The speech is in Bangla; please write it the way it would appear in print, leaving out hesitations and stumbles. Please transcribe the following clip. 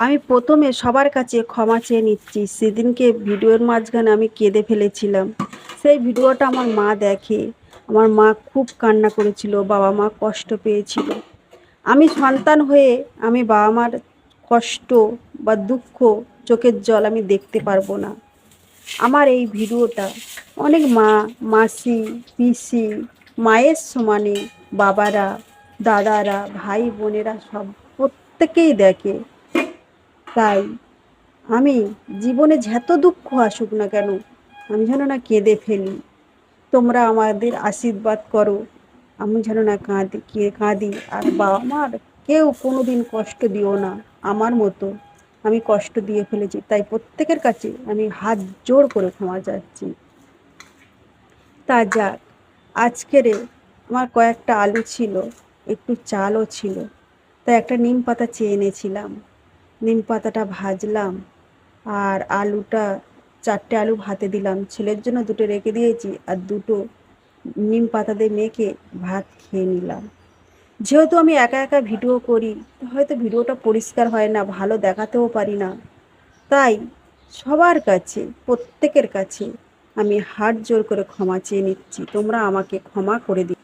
আমি প্রথমে সবার কাছে ক্ষমা চেয়ে নিচ্ছি। সেদিনকে ভিডিওর মাঝখানে আমি কেঁদে ফেলেছিলাম। সেই ভিডিওটা আমার মা দেখে। আমার মা খুব কান্না করেছিল, বাবা মা কষ্ট পেয়েছিল। আমি সন্তান হয়ে আমি বাবা মার কষ্ট বা দুঃখ, চোখের জল আমি দেখতে পারবো না। আমার এই ভিডিওটা অনেক মা, মাসি, পিসি, মায়ের সমানে বাবারা, দাদারা, ভাই বোনেরা সব প্রত্যেকেই দেখে। তাই আমি জীবনে যত দুঃখ আসুক না কেন, আমি যেন না কেঁদে ফেলি। তোমরা আমাদের আশীর্বাদ করো, আমি যেন না কাঁদি। আর বাবা মার কেউ কোনোদিন কষ্ট দিও না আমার মতো। আমি কষ্ট দিয়ে ফেলেছি, তাই প্রত্যেকের কাছে আমি হাত জোড় করে ক্ষমা চাচ্ছি। তা যাক, আজকের আমার কয়েকটা আলু ছিল, একটু চালও ছিল, তাই একটা নিম পাতা চেয়ে এনেছিলাম। নিম পাতাটা ভাজলাম, আর আলুটা, 4টে আলু ভাতে দিলাম। ছেলের জন্য 2টে রেখে দিয়েছি, আর 2টো নিম পাতা দিয়ে মেখে ভাত খেয়ে নিলাম। যেহেতু আমি একা একা ভিডিও করি, হয়তো ভিডিওটা পরিষ্কার হয় না, ভালো দেখাতেও পারি না। তাই সবার কাছে, প্রত্যেকের কাছে আমি হাত জোড় করে ক্ষমা চেয়ে নিচ্ছি। তোমরা আমাকে ক্ষমা করে দিও।